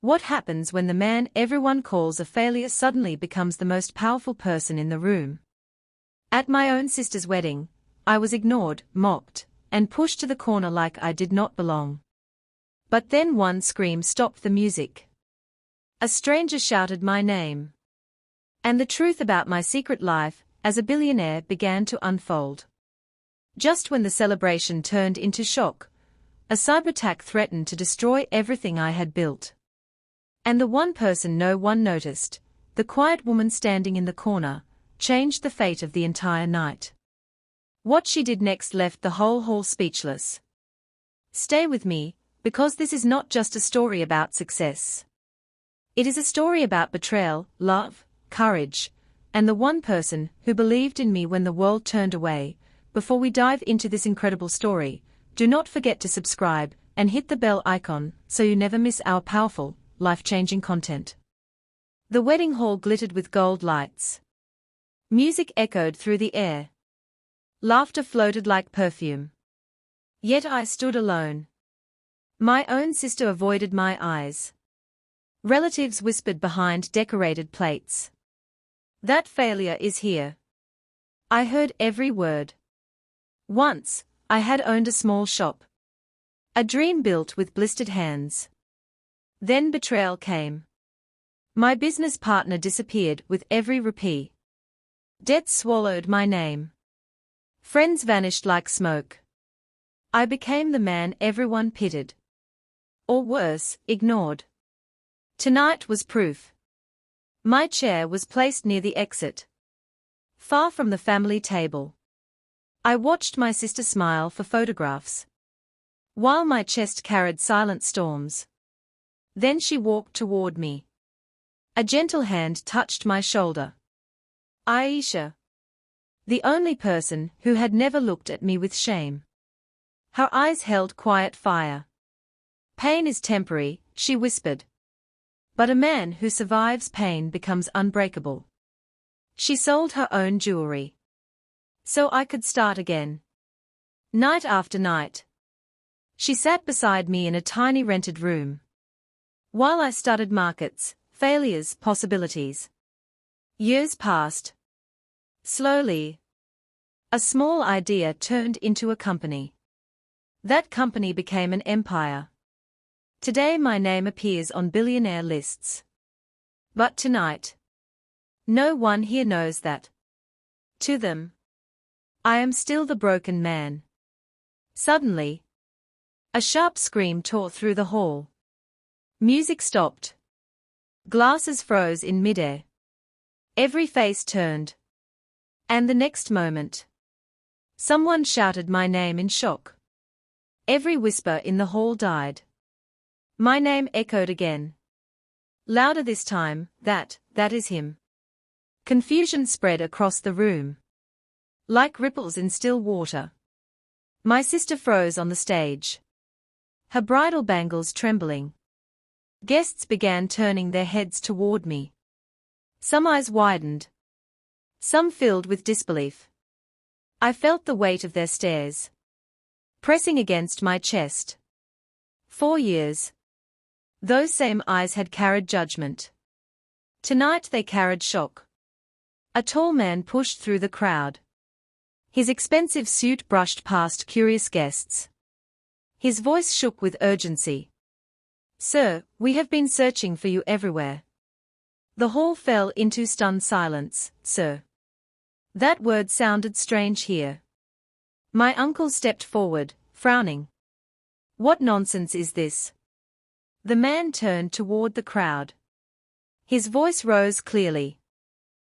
What happens when the man everyone calls a failure suddenly becomes the most powerful person in the room? At my own sister's wedding, I was ignored, mocked, and pushed to the corner like I did not belong. But then one scream stopped the music. A stranger shouted my name. And the truth about my secret life as a billionaire began to unfold. Just when the celebration turned into shock, a cyberattack threatened to destroy everything I had built. And the one person no one noticed, the quiet woman standing in the corner, changed the fate of the entire night. What she did next left the whole hall speechless. Stay with me, because this is not just a story about success. It is a story about betrayal, love, courage, and the one person who believed in me when the world turned away. Before we dive into this incredible story, do not forget to subscribe and hit the bell icon so you never miss our powerful, life-changing content. The wedding hall glittered with gold lights. Music echoed through the air. Laughter floated like perfume. Yet I stood alone. My own sister avoided my eyes. Relatives whispered behind decorated plates. That failure is here. I heard every word. Once, I had owned a small shop. A dream built with blistered hands. Then betrayal came. My business partner disappeared with every rupee. Debt swallowed my name. Friends vanished like smoke. I became the man everyone pitied. Or worse, ignored. Tonight was proof. My chair was placed near the exit. Far from the family table. I watched my sister smile for photographs. While my chest carried silent storms. Then she walked toward me. A gentle hand touched my shoulder. Aisha. The only person who had never looked at me with shame. Her eyes held quiet fire. Pain is temporary, she whispered. But a man who survives pain becomes unbreakable. She sold her own jewelry. So I could start again. Night after night. She sat beside me in a tiny rented room. While I studied markets, failures, possibilities. Years passed. Slowly. A small idea turned into a company. That company became an empire. Today my name appears on billionaire lists. But tonight, no one here knows that. To them, I am still the broken man. Suddenly, a sharp scream tore through the hall. Music stopped. Glasses froze in midair. Every face turned. And the next moment, someone shouted my name in shock. Every whisper in the hall died. My name echoed again. Louder this time, that is him. Confusion spread across the room. Like ripples in still water. My sister froze on the stage. Her bridal bangles trembling. Guests began turning their heads toward me. Some eyes widened. Some filled with disbelief. I felt the weight of their stares. Pressing against my chest. 4 years. Those same eyes had carried judgment. Tonight they carried shock. A tall man pushed through the crowd. His expensive suit brushed past curious guests. His voice shook with urgency. Sir, we have been searching for you everywhere. The hall fell into stunned silence. Sir. That word sounded strange here. My uncle stepped forward, frowning. What nonsense is this? The man turned toward the crowd. His voice rose clearly.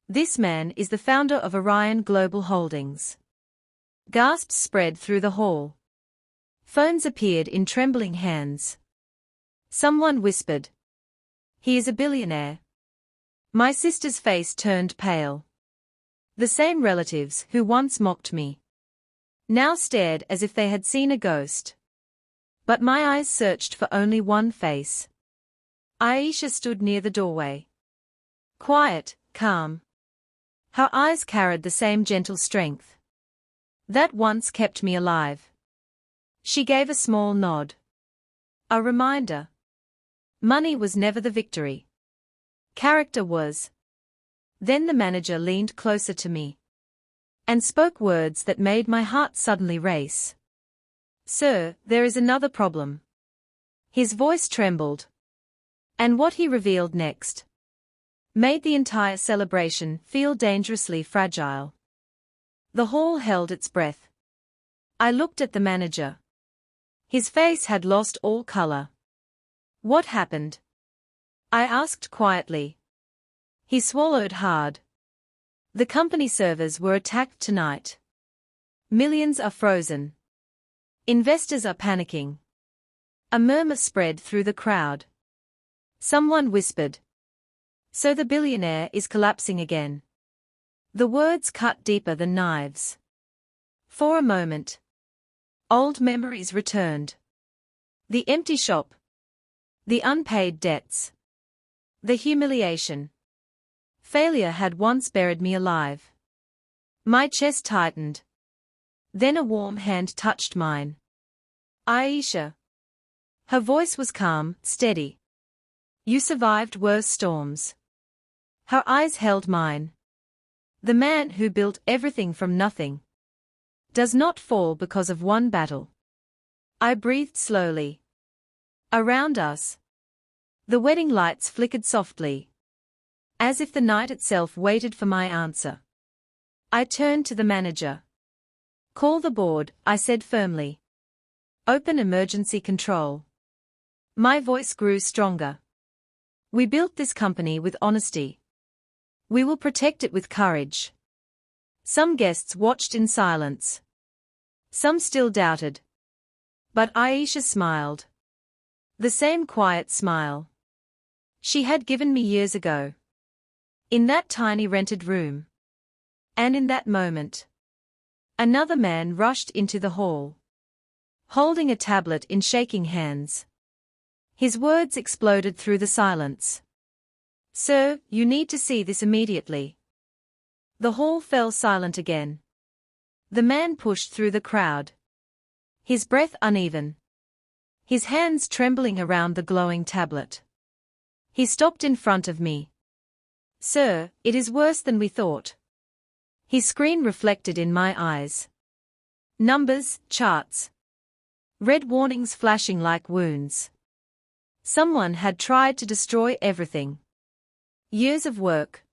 This man is the founder of Orion Global Holdings. Gasps spread through the hall. Phones appeared in trembling hands. Someone whispered. He is a billionaire. My sister's face turned pale. The same relatives who once mocked me now stared as if they had seen a ghost. But my eyes searched for only one face. Aisha stood near the doorway. Quiet, calm. Her eyes carried the same gentle strength that once kept me alive. She gave a small nod. A reminder. Money was never the victory. Character was. Then the manager leaned closer to me and spoke words that made my heart suddenly race. "Sir, there is another problem." His voice trembled. And what he revealed next made the entire celebration feel dangerously fragile. The hall held its breath. I looked at the manager. His face had lost all color. "What happened?" I asked quietly. He swallowed hard. "The company servers were attacked tonight. Millions are frozen. Investors are panicking." A murmur spread through the crowd. Someone whispered, "So the billionaire is collapsing again." The words cut deeper than knives. For a moment, old memories returned. The empty shop. The unpaid debts. The humiliation. Failure had once buried me alive. My chest tightened. Then a warm hand touched mine. "Aisha." Her voice was calm, steady. "You survived worse storms." Her eyes held mine. "The man who built everything from nothing does not fall because of one battle." I breathed slowly. Around us, the wedding lights flickered softly, as if the night itself waited for my answer. I turned to the manager. "Call the board," I said firmly. "Open emergency control." My voice grew stronger. "We built this company with honesty. We will protect it with courage." Some guests watched in silence. Some still doubted. But Aisha smiled. The same quiet smile she had given me years ago. In that tiny rented room. And in that moment, another man rushed into the hall, holding a tablet in shaking hands. His words exploded through the silence. "Sir, you need to see this immediately." The hall fell silent again. The man pushed through the crowd, his breath uneven, his hands trembling around the glowing tablet. He stopped in front of me. "Sir, it is worse than we thought." His screen reflected in my eyes. Numbers, charts. Red warnings flashing like wounds. Someone had tried to destroy everything. Years of work.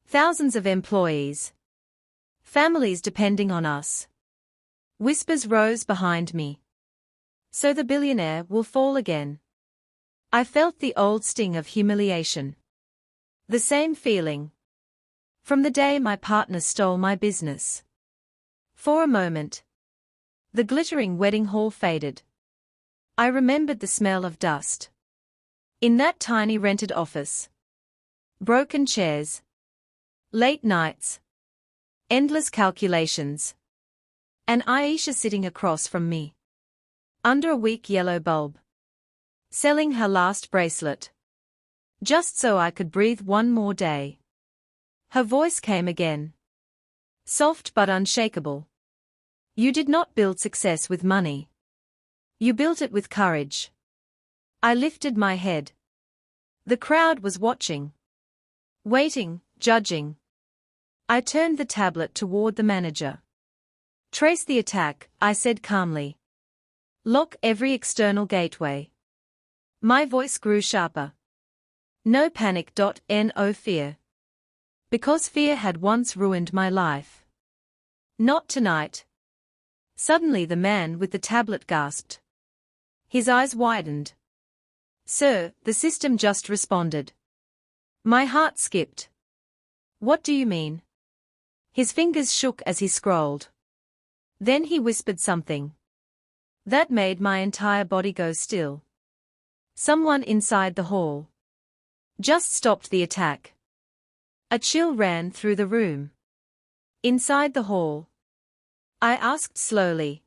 Thousands of employees. Families depending on us. Whispers rose behind me. "So the billionaire will fall again." I felt the old sting of humiliation. The same feeling. From the day my partner stole my business. For a moment, the glittering wedding hall faded. I remembered the smell of dust. In that tiny rented office. Broken chairs. Late nights. Endless calculations. And Aisha sitting across from me. Under a weak yellow bulb. Selling her last bracelet. Just so I could breathe one more day. Her voice came again. Soft but unshakable. "You did not build success with money. You built it with courage." I lifted my head. The crowd was watching. Waiting, judging. I turned the tablet toward the manager. "Trace the attack," I said calmly. "Lock every external gateway." My voice grew sharper. No panic. No fear. Because fear had once ruined my life. Not tonight. Suddenly the man with the tablet gasped. His eyes widened. "Sir, the system just responded." My heart skipped. "What do you mean?" His fingers shook as he scrolled. Then he whispered something that made my entire body go still. Someone inside the hall just stopped the attack. A chill ran through the room. Inside the hall. I asked slowly.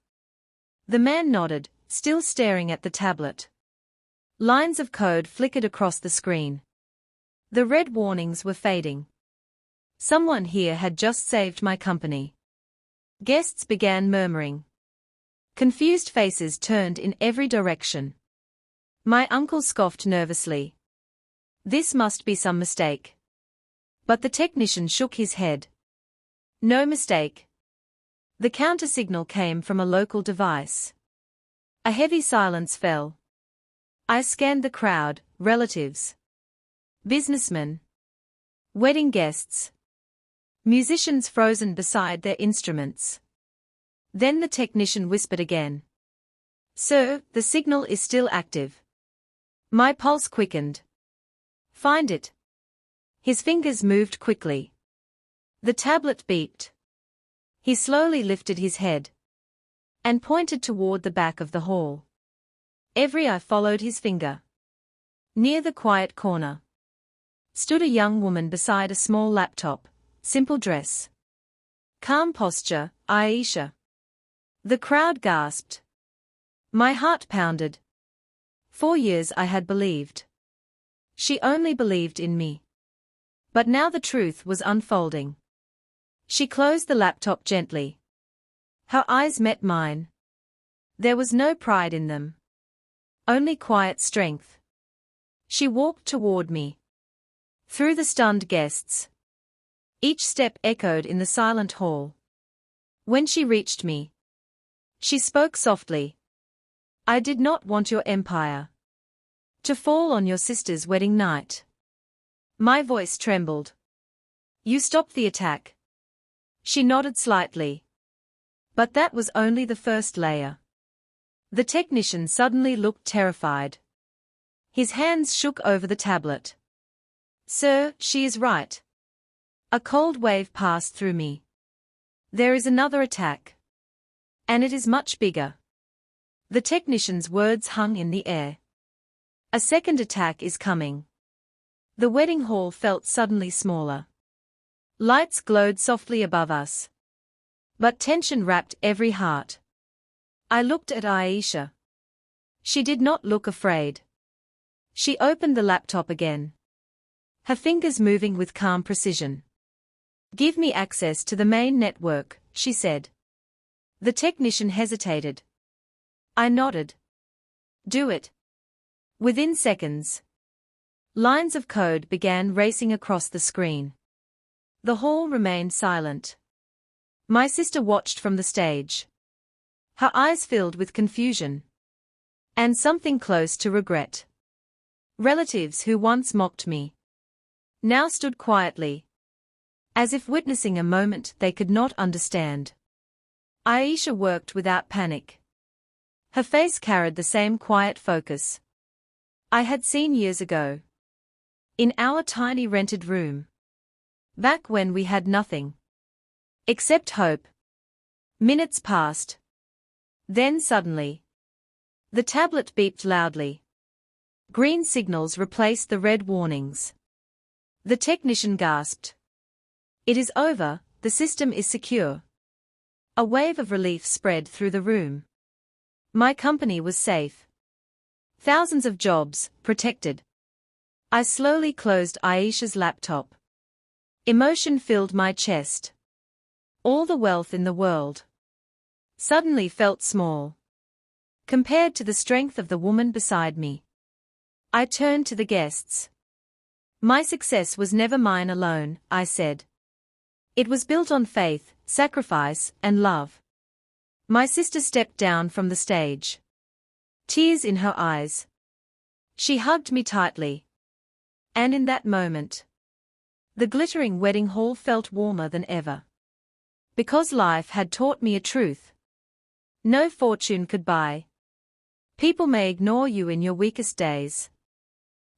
The man nodded, still staring at the tablet. Lines of code flickered across the screen. The red warnings were fading. Someone here had just saved my company. Guests began murmuring. Confused faces turned in every direction. My uncle scoffed nervously. This must be some mistake. But the technician shook his head. No mistake. The counter-signal came from a local device. A heavy silence fell. I scanned the crowd, relatives, businessmen, wedding guests, musicians frozen beside their instruments. Then the technician whispered again. Sir, the signal is still active. My pulse quickened. Find it. His fingers moved quickly. The tablet beeped. He slowly lifted his head and pointed toward the back of the hall. Every eye followed his finger. Near the quiet corner stood a young woman beside a small laptop, simple dress, calm posture, Aisha. The crowd gasped. My heart pounded. 4 years I had believed. She only believed in me. But now the truth was unfolding. She closed the laptop gently. Her eyes met mine. There was no pride in them. Only quiet strength. She walked toward me. Through the stunned guests. Each step echoed in the silent hall. When she reached me, she spoke softly. I did not want your empire to fall on your sister's wedding night. My voice trembled. You stopped the attack. She nodded slightly. But that was only the first layer. The technician suddenly looked terrified. His hands shook over the tablet. Sir, she is right. A cold wave passed through me. There is another attack. And it is much bigger. The technician's words hung in the air. A second attack is coming. The wedding hall felt suddenly smaller. Lights glowed softly above us. But tension wrapped every heart. I looked at Aisha. She did not look afraid. She opened the laptop again. Her fingers moving with calm precision. Give me access to the main network, she said. The technician hesitated. I nodded. Do it. Within seconds, lines of code began racing across the screen. The hall remained silent. My sister watched from the stage. Her eyes filled with confusion. And something close to regret. Relatives who once mocked me now stood quietly, as if witnessing a moment they could not understand. Aisha worked without panic. Her face carried the same quiet focus I had seen years ago. In our tiny rented room. Back when we had nothing. Except hope. Minutes passed. Then suddenly, the tablet beeped loudly. Green signals replaced the red warnings. The technician gasped. It is over, the system is secure. A wave of relief spread through the room. My company was safe. Thousands of jobs, protected. I slowly closed Aisha's laptop. Emotion filled my chest. All the wealth in the world suddenly felt small compared to the strength of the woman beside me. I turned to the guests. My success was never mine alone, I said. It was built on faith, sacrifice, and love. My sister stepped down from the stage. Tears in her eyes. She hugged me tightly. And in that moment, the glittering wedding hall felt warmer than ever. Because life had taught me a truth no fortune could buy. People may ignore you in your weakest days.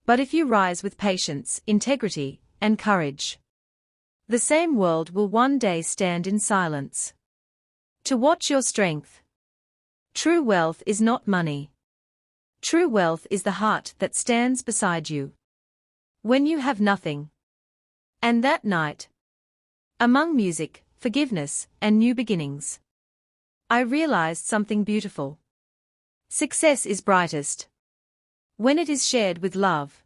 But if you rise with patience, integrity, and courage, the same world will one day stand in silence to watch your strength. True wealth is not money. True wealth is the heart that stands beside you when you have nothing. And that night, among music, forgiveness, and new beginnings, I realized something beautiful. Success is brightest when it is shared with love.